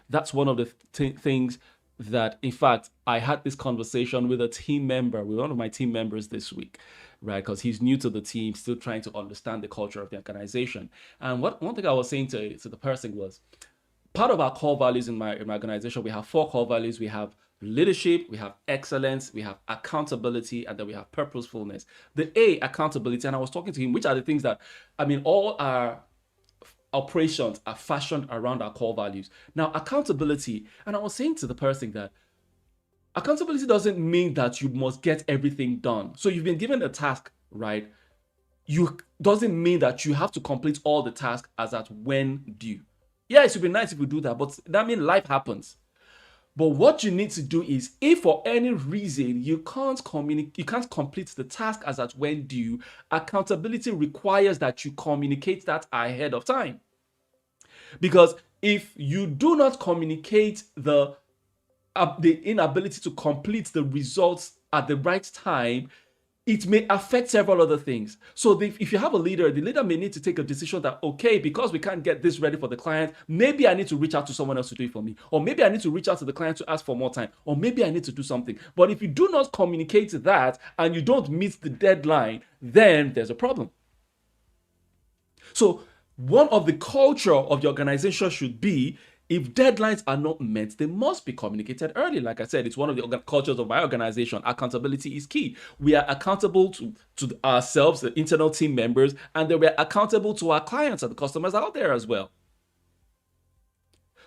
That's one of the things that, in fact, I had this conversation with one of my team members this week, right? Because he's new to the team, still trying to understand the culture of the organization. And one thing I was saying to the person was, part of our core values in my organization, we have 4 core values. We have leadership, we have excellence, we have accountability, and then we have purposefulness. The A, accountability, and I was talking to him, which are the things that, all our operations are fashioned around our core values. Now, accountability, and I was saying to the person that accountability doesn't mean that you must get everything done. So you've been given a task, right? Doesn't mean that you have to complete all the tasks as at when due. Yeah, it would be nice if we do that, but that means life happens. But what you need to do is, if for any reason you can't complete the task as at when due, accountability requires that you communicate that ahead of time. Because if you do not communicate the inability to complete the results at the right time, it may affect several other things. So if you have a leader, the leader may need to take a decision that, okay, because we can't get this ready for the client, maybe I need to reach out to someone else to do it for me. Or maybe I need to reach out to the client to ask for more time. Or maybe I need to do something. But if you do not communicate that and you don't meet the deadline, then there's a problem. So one of the culture of the organization should be, if deadlines are not met, they must be communicated early. Like I said, it's one of the cultures of my organization. Accountability is key. We are accountable to ourselves, the internal team members, and then we're accountable to our clients and the customers out there as well.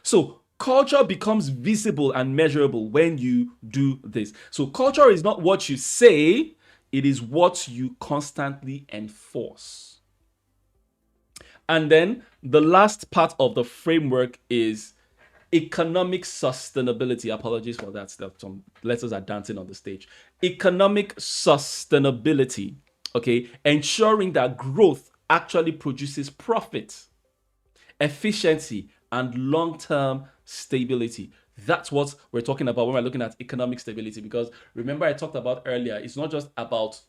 So culture becomes visible and measurable when you do this. So culture is not what you say, it is what you constantly enforce. And then the last part of the framework is economic sustainability. Apologies for that stuff. Some letters are dancing on the stage. Economic sustainability, okay? Ensuring that growth actually produces profit, efficiency, and long-term stability. That's what we're talking about when we're looking at economic stability. Because remember, I talked about earlier, it's not just about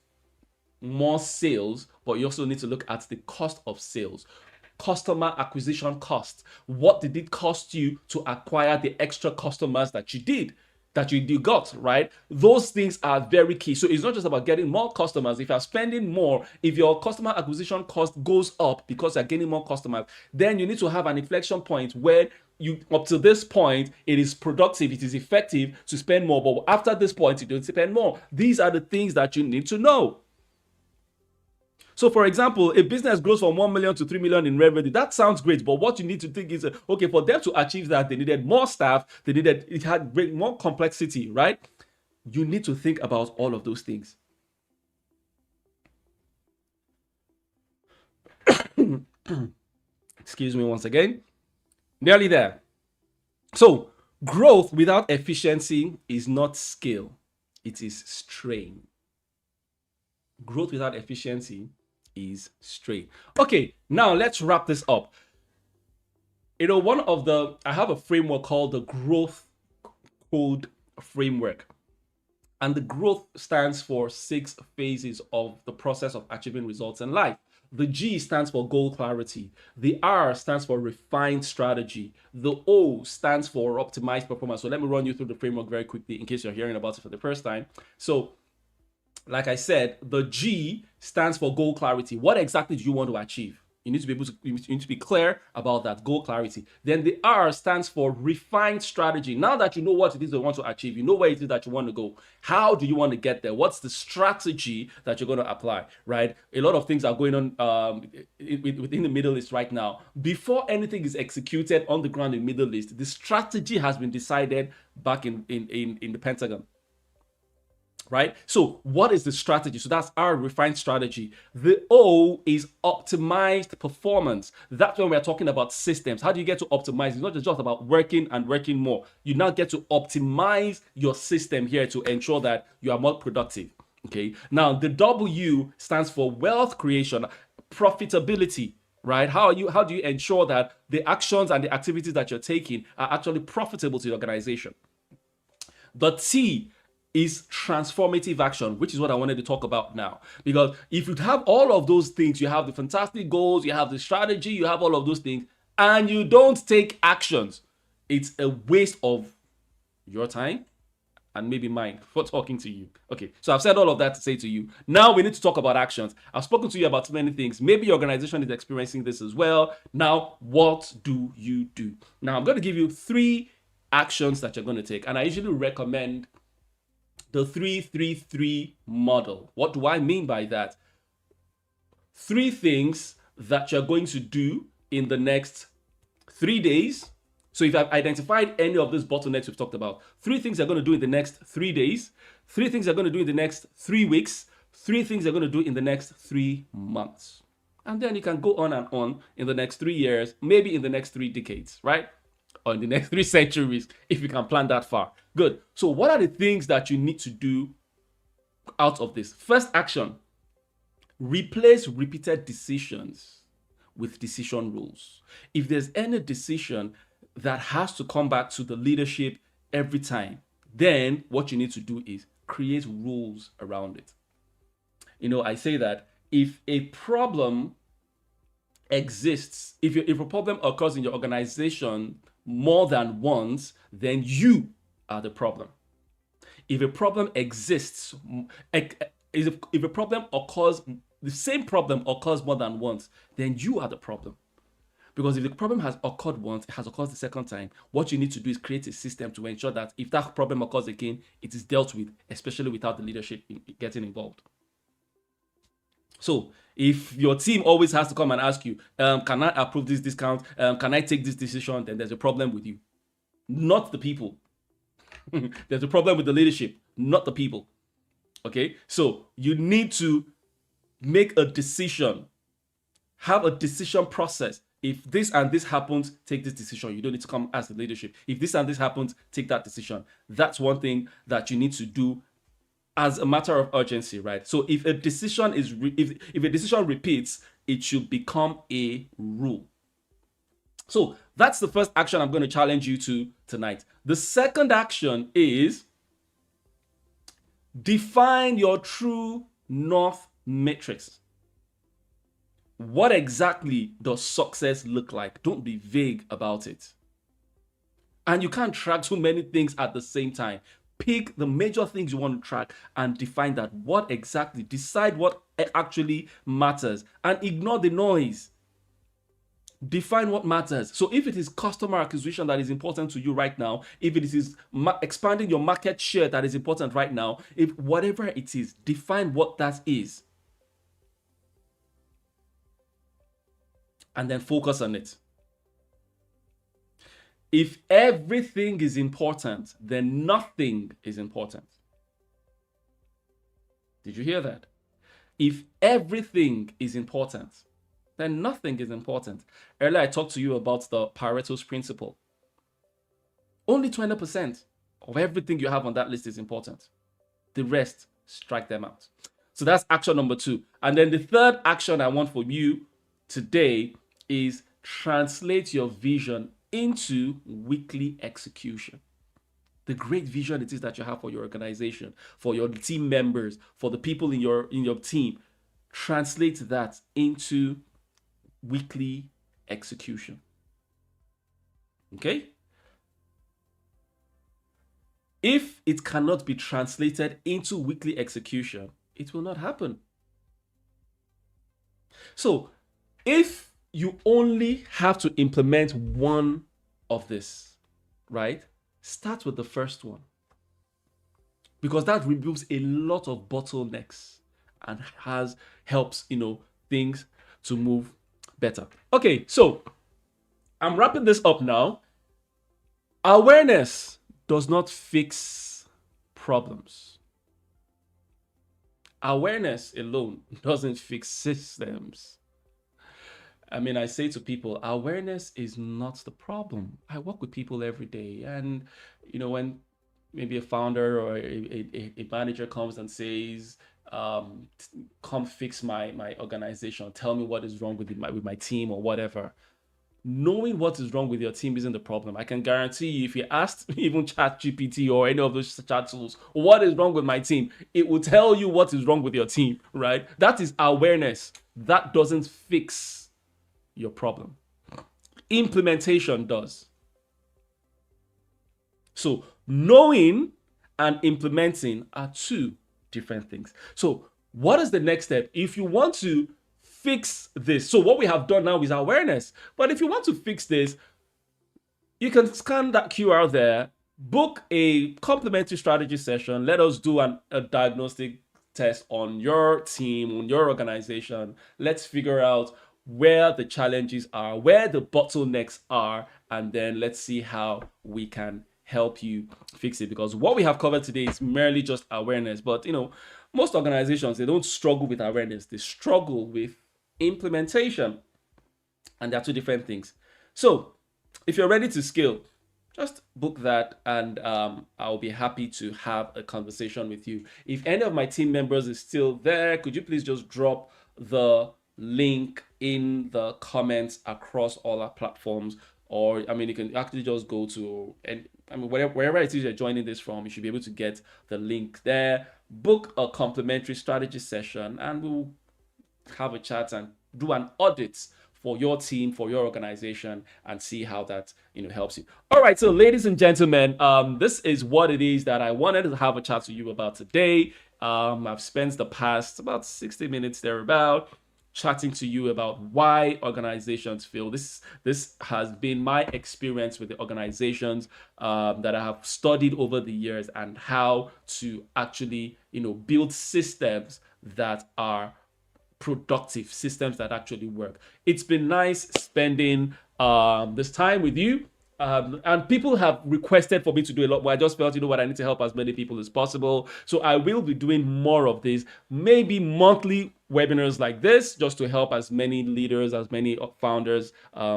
more sales, but you also need to look at the cost of sales. Customer acquisition cost. What did it cost you to acquire the extra customers that you got, right? Those things are very key. So it's not just about getting more customers. If you're spending more, if your customer acquisition cost goes up because you're getting more customers, then you need to have an inflection point where up to this point, it is productive, it is effective to spend more. But after this point, you don't spend more. These are the things that you need to know. So, for example, a business grows from 1 million to 3 million in revenue. That sounds great, but what you need to think is, okay, for them to achieve that, they needed more staff, it had more complexity, right? You need to think about all of those things. Excuse me once again. Nearly there. So, growth without efficiency is not skill, it is strain. Growth without efficiency is strain. Okay, now let's wrap this up. I have a framework called the growth code framework. And the growth stands for 6 phases of the process of achieving results in life. The G stands for goal clarity. The R stands for refined strategy. The O stands for optimized performance. So let me run you through the framework very quickly in case you're hearing about it for the first time. So like I said, the G stands for goal clarity. What exactly do you want to achieve? You need to be clear about that goal clarity. Then the R stands for refined strategy. Now that you know what it is you want to achieve, you know where it is that you want to go. How do you want to get there? What's the strategy that you're going to apply, right? A lot of things are going on within the Middle East right now. Before anything is executed on the ground in the Middle East, the strategy has been decided back in the Pentagon. Right? So what is the strategy? So that's our refined strategy. The O is optimized performance. That's when we're talking about systems. How do you get to optimize? It's not just about working and working more. You now get to optimize your system here to ensure that you are more productive. Okay. Now the W stands for wealth creation, profitability. Right? How do you ensure that the actions and the activities that you're taking are actually profitable to the organization? The T is transformative action, which is what I wanted to talk about now. Because if you have all of those things, you have the fantastic goals, you have the strategy, you have all of those things, and you don't take actions, it's a waste of your time and maybe mine for talking to you. Okay, so I've said all of that to say to you. Now we need to talk about actions. I've spoken to you about many things. Maybe your organization is experiencing this as well. Now, what do you do? Now, I'm going to give you 3 actions that you're going to take, and I usually recommend the 3-3-3 model. What do I mean by that? 3 things that you're going to do in the next 3 days. So if I've identified any of these bottlenecks we've talked about, 3 things you're going to do in the next 3 days, 3 things you're going to do in the next 3 weeks, 3 things you're going to do in the next 3 months. And then you can go on and on in the next 3 years, maybe in the next 3 decades, right? or in the next 3 centuries, if you can plan that far. Good. So what are the things that you need to do out of this? First action, replace repeated decisions with decision rules. If there's any decision that has to come back to the leadership every time, then what you need to do is create rules around it. I say that if a problem exists, if a problem occurs in your organization more than once, then you are the problem. If a problem exists, if a problem occurs, the same problem occurs more than once, then you are the problem. Because if the problem has occurred once, it has occurred the second time, what you need to do is create a system to ensure that if that problem occurs again, it is dealt with, especially without the leadership getting involved. So if your team always has to come and ask you, can I approve this discount? Can I take this decision? Then there's a problem with you, not the people. There's a problem with the leadership, not the people. Okay, so you need to make a decision, have a decision process. If this and this happens, take this decision. You don't need to come ask the leadership. If this and this happens, take that decision. That's one thing that you need to do as a matter of urgency, right? So if a decision is if a decision repeats, it should become a rule. So that's the first action I'm going to challenge you to tonight. The second action is define your true north matrix. What exactly does success look like? Don't be vague about it. And you can't track too many things at the same time. Pick the major things you want to track and define that. What exactly? Decide what actually matters and ignore the noise. Define what matters. So if it is customer acquisition that is important to you right now, if it is expanding your market share that is important right now, if whatever it is, define what that is. And then focus on it. If everything is important, then nothing is important. Did you hear that? If everything is important, then nothing is important. Earlier, I talked to you about the Pareto's principle. Only 20% of everything you have on that list is important. The rest, strike them out. So that's action number 2. And then the third action I want from you today is translate your vision into weekly execution. The great vision it is that you have for your organization, for your team members, for the people in your team. Translate that into weekly execution. Okay? If it cannot be translated into weekly execution, it will not happen. So, if you only have to implement one of this, right? Start with the first one. Because that removes a lot of bottlenecks and helps, things to move better. Okay, so I'm wrapping this up now. Awareness does not fix problems. Awareness alone doesn't fix systems. I say to people, awareness is not the problem. I work with people every day. And, when maybe a founder or a manager comes and says, come fix my organization, tell me what is wrong with my team or whatever. Knowing what is wrong with your team isn't the problem. I can guarantee you, if you asked even ChatGPT or any of those chat tools, what is wrong with my team, it will tell you what is wrong with your team, right? That is awareness. That doesn't fix your problem. Implementation does. So knowing and implementing are two different things. So what is the next step? If you want to fix this, so what we have done now is awareness. But if you want to fix this, you can scan that QR there, book a complimentary strategy session. Let us do a diagnostic test on your team, on your organization. Let's figure out where the challenges are, where the bottlenecks are, and then let's see how we can help you fix it. Because what we have covered today is merely just awareness. But, most organizations, they don't struggle with awareness. They struggle with implementation. And they're two different things. So if you're ready to scale, just book that, and I'll be happy to have a conversation with you. If any of my team members is still there, could you please just drop the link in the comments across all our platforms? Or I mean, you can actually just go to, and I mean, wherever it is you're joining this from, you should be able to get the link there. Book a complimentary strategy session, and we'll have a chat and do an audit for your team, for your organization, and see how that helps you. All right, so ladies and gentlemen, this is what it is that I wanted to have a chat to you about today. I've spent the past about 60 minutes thereabout chatting to you about why organizations fail. This has been my experience with the organizations that I have studied over the years, and how to actually build systems that are productive, systems that actually work. It's been nice spending this time with you. And people have requested for me to do a lot more. I just felt, I need to help as many people as possible. So I will be doing more of this, maybe monthly webinars like this, just to help as many leaders, as many founders,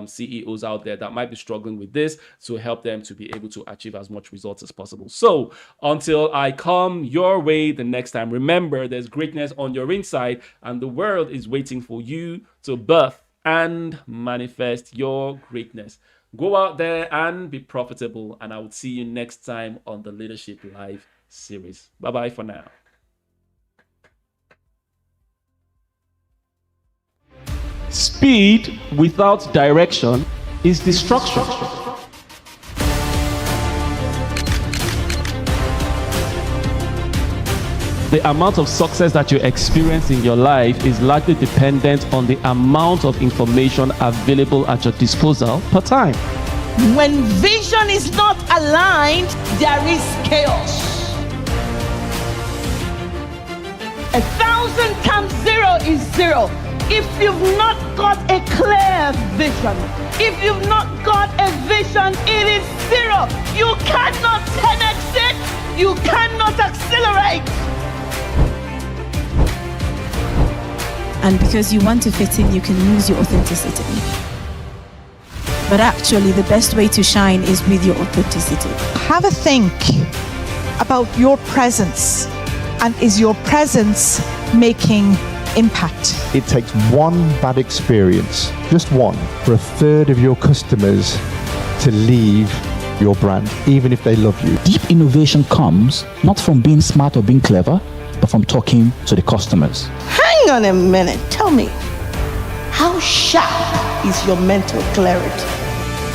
CEOs out there that might be struggling with this, to help them to be able to achieve as much results as possible. So until I come your way the next time, remember, there's greatness on your inside, and the world is waiting for you to birth and manifest your greatness. Go out there and be profitable, and I will see you next time on the Leadership Live series. Bye-bye for now. Speed without direction is destruction. The amount of success that you experience in your life is largely dependent on the amount of information available at your disposal per time. When vision is not aligned, there is chaos. 1,000 times 0 is 0. If you've not got a clear vision, if you've not got a vision, it is 0. You cannot 10x it. You cannot accelerate. And because you want to fit in, you can lose your authenticity. But actually, the best way to shine is with your authenticity. Have a think about your presence, and is your presence making impact? It takes one bad experience, just one, for a third of your customers to leave your brand, even if they love you. Deep innovation comes not from being smart or being clever, but from talking to the customers. Hang on a minute. Tell me, how sharp is your mental clarity?